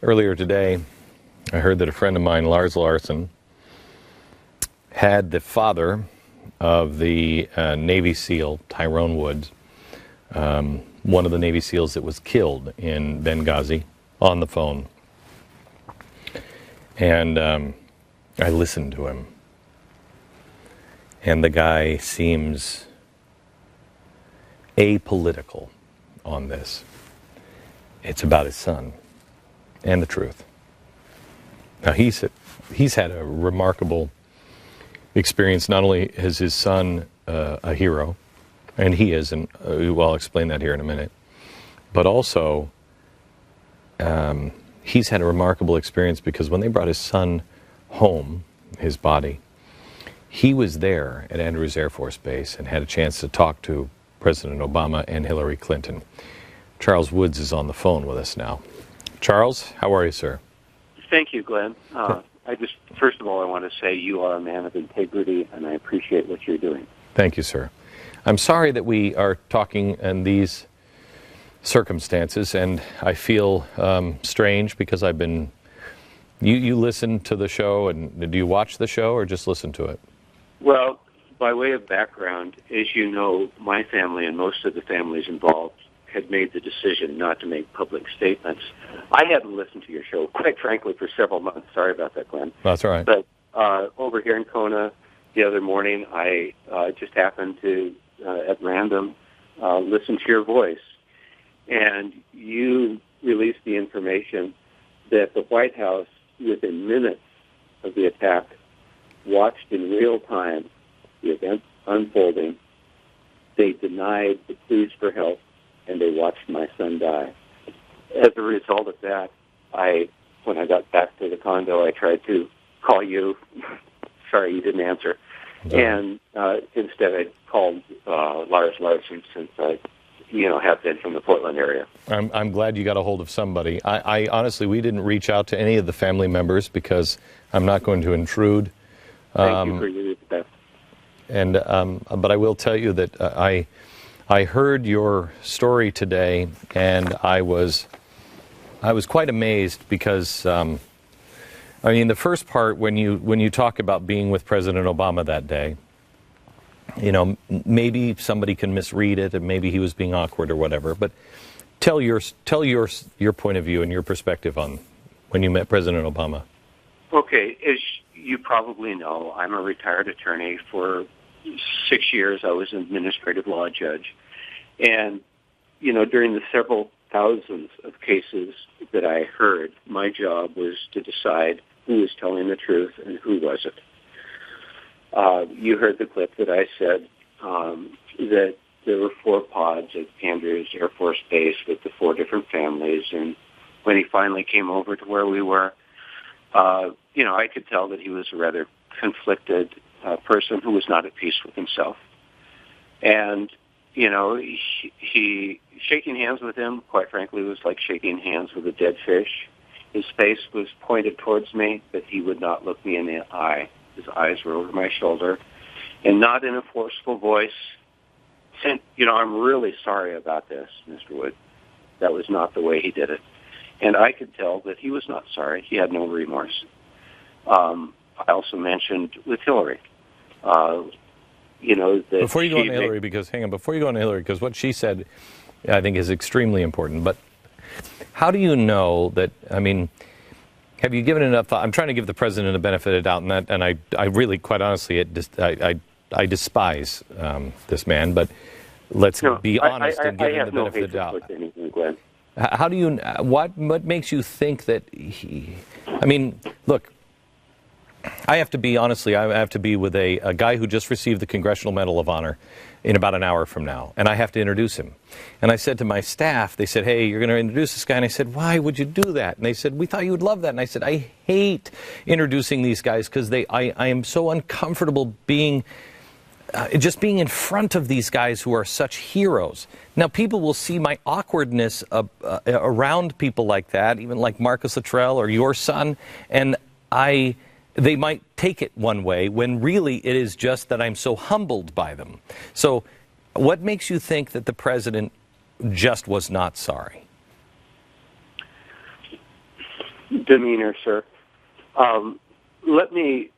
Earlier today, I heard that a friend of mine, Lars Larson, had the father of the Navy Seal Tyrone Woods, one of the Navy SEALs that was killed in Benghazi, on the phone. And I listened to him. And the guy seems apolitical on this. It's about his son and the truth. Now, he's had a remarkable experience. Not only is his son a hero, and he is, and I'll explain that here in a minute, but also he's had a remarkable experience because when they brought his son home, his body, he was there at Andrews Air Force Base and had a chance to talk to President Obama and Hillary Clinton. Charles Woods is on the phone with us now. Charles, how are you, sir? Thank you, Glenn. First of all, I want to say you are a man of integrity, and I appreciate what you're doing. Thank you, sir. I'm sorry that we are talking in these circumstances, and I feel strange because I've been... You listen to the show, and do you watch the show or just listen to it? Well, by way of background, as you know, my family and most of the families involved had made the decision not to make public statements. I hadn't listened to your show, quite frankly, for several months. Sorry about that, Glenn. That's all right. But over here in Kona the other morning, I just happened to, at random, listen to your voice. And you released the information that the White House, within minutes of the attack, watched in real time the events unfolding. They denied the pleas for help, and they watched my son die. As a result of that, when I got back to the condo, I tried to call you. Sorry, you didn't answer. No. And instead I called Lars Larson, since I have been from the Portland area. I'm glad you got a hold of somebody. I honestly, we didn't reach out to any of the family members because I'm not going to intrude. Thank you for your best. And but I will tell you that I heard your story today, and I was quite amazed because the first part, when you talk about being with President Obama that day, maybe somebody can misread it, and maybe he was being awkward or whatever. But tell your point of view and your perspective on when you met President Obama. Okay, as you probably know, I'm a retired attorney. For 6 years, I was an administrative law judge. And, during the several thousands of cases that I heard, my job was to decide who was telling the truth and who wasn't. You heard the clip that I said that there were 4 pods at Andrews Air Force Base with the 4 different families. And when he finally came over to where we were, I could tell that he was a rather conflicted person who was not at peace with himself. And, he shaking hands with him, quite frankly, was like shaking hands with a dead fish. His face was pointed towards me, but he would not look me in the eye. His eyes were over my shoulder, and not in a forceful voice. I'm really sorry about this, Mr. Wood. That was not the way he did it. And I could tell that he was not sorry. He had no remorse. I also mentioned with Hillary, that before you go on to Hillary, because what she said, I think, is extremely important. But how do you know that? Have you given enough thought? I'm trying to give the president a benefit of doubt, and I really, quite honestly, I despise this man. But let's be honest and give him the benefit of the doubt. Glenn. How do you? What makes you think that he? Look. I have to be with a guy who just received the Congressional Medal of Honor in about an hour from now, and I have to introduce him. And I said to my staff, they said, "Hey, you're going to introduce this guy?" And I said, "Why would you do that?" And they said, "We thought you would love that." And I said, "I hate introducing these guys because I am so uncomfortable being in front of these guys who are such heroes." Now, people will see my awkwardness around people like that, even like Marcus Luttrell or your son, and they might take it one way when really it is just that I'm so humbled by them. So what makes you think that the president just was not sorry? demeanor, sir. Let me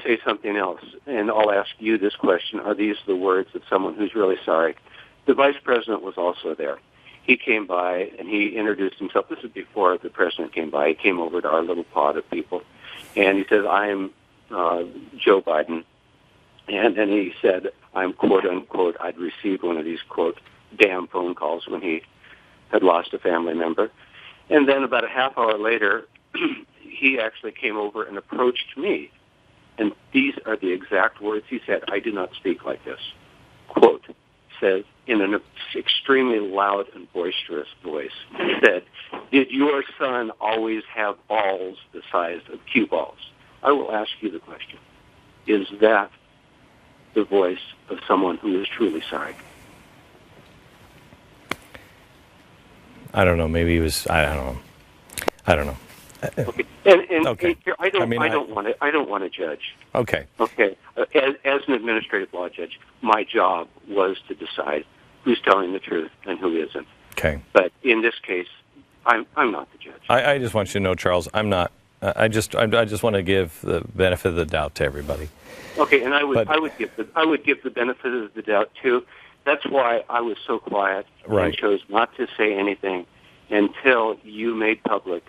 say something else, and I'll ask you this question. Are these the words of someone who's really sorry? The vice president was also there. He came by, and he introduced himself. This is before the president came by. He came over to our little pod of people, and he says, I am Joe Biden. And then he said, I'm, quote, unquote, I'd received one of these, quote, damn phone calls when he had lost a family member. And then about a half hour later, he actually came over and approached me. And these are the exact words he said. I do not speak like this. Quote, says in an extremely loud and boisterous voice, he said, did your son always have balls the size of cue balls? I will ask you the question. Is that the voice of someone who is truly sorry? I don't know. Maybe he was. I don't know. Okay. And okay. I don't want to judge. Okay. Okay. As an administrative law judge, my job was to decide who's telling the truth and who isn't. Okay. But in this case, I'm not the judge. I just want you to know, Charles, I'm not. I just want to give the benefit of the doubt to everybody. Okay, and I would give the benefit of the doubt too. That's why I was so quiet and chose not to say anything until you made public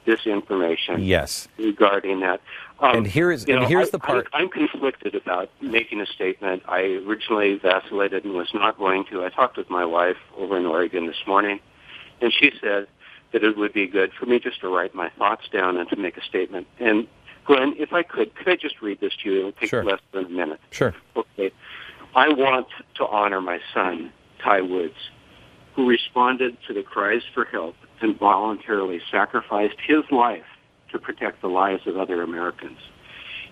this information. Yes. Regarding that. And here's the part. I'm conflicted about making a statement. I originally vacillated and was not going to. I talked with my wife over in Oregon this morning, and she said that it would be good for me just to write my thoughts down and to make a statement. And Glenn, if I could I just read this to you? It'll take less than a minute. Sure. Okay. I want to honor my son, Ty Woods, who responded to the cries for help and voluntarily sacrificed his life to protect the lives of other Americans.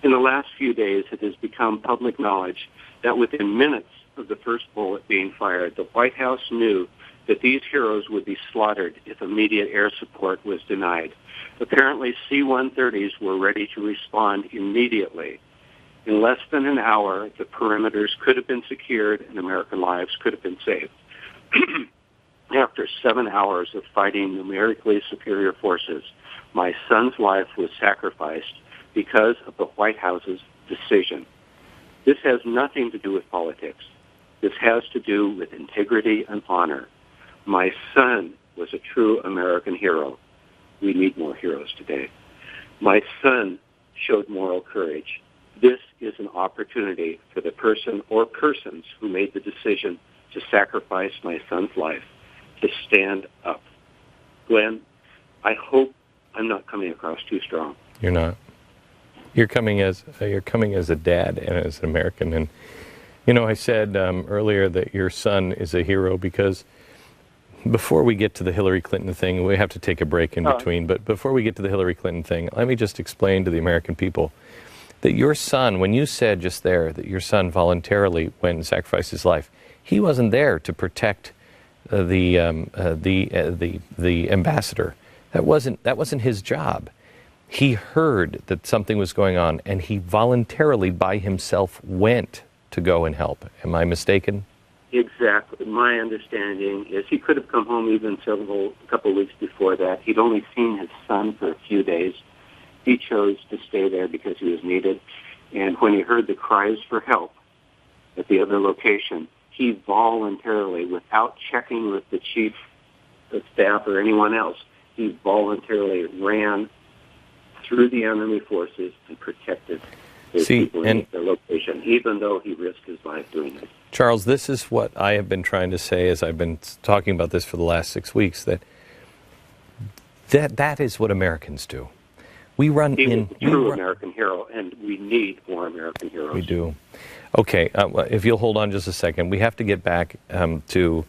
In the last few days, it has become public knowledge that within minutes of the first bullet being fired, the White House knew that these heroes would be slaughtered if immediate air support was denied. Apparently, C-130s were ready to respond immediately. In less than an hour, the perimeters could have been secured and American lives could have been saved. After 7 hours of fighting numerically superior forces, my son's life was sacrificed because of the White House's decision. This has nothing to do with politics. This has to do with integrity and honor. My son was a true American hero. We need more heroes today. My son showed moral courage. This is an opportunity for the person or persons who made the decision to sacrifice my son's life to stand up. Glenn, I hope I'm not coming across too strong. You're not. You're coming as a dad and as an American. And I said earlier that your son is a hero because before we get to the Hillary Clinton thing, we have to take a break in between. But before we get to the Hillary Clinton thing, let me just explain to the American people that your son, when you said just there that your son voluntarily went and sacrificed his life, he wasn't there to protect the ambassador. That wasn't his job. He heard that something was going on, and he voluntarily by himself went to go and help. Am I mistaken? Exactly. My understanding is he could have come home even a couple of weeks before that. He'd only seen his son for a few days. He chose to stay there because he was needed. And when he heard the cries for help at the other location, he voluntarily, without checking with the chief of staff or anyone else, he voluntarily ran through the enemy forces and protected those people in their location, even though he risked his life doing it. Charles, this is what I have been trying to say as I've been talking about this for the last 6 weeks, that is what Americans do. We run he was a true American hero, and we need more American heroes. We do. Okay, if you'll hold on just a second, we have to get back to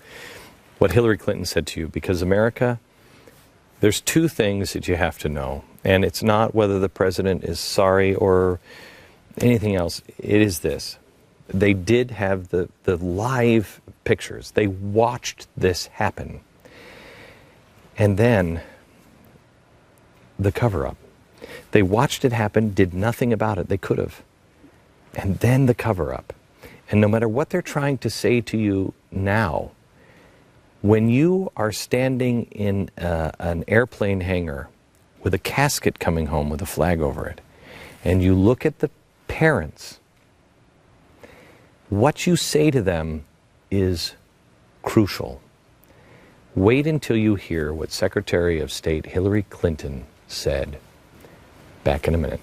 what Hillary Clinton said to you, because America, there's two things that you have to know, and it's not whether the president is sorry or anything else. It is this. They did have the live pictures. They watched this happen. And then the cover-up. They watched it happen, did nothing about it. They could have. And then the cover-up. And no matter what they're trying to say to you now, when you are standing in an airplane hangar with a casket coming home with a flag over it, and you look at the parents, what you say to them is crucial. Wait until you hear what Secretary of State Hillary Clinton said. Back in a minute.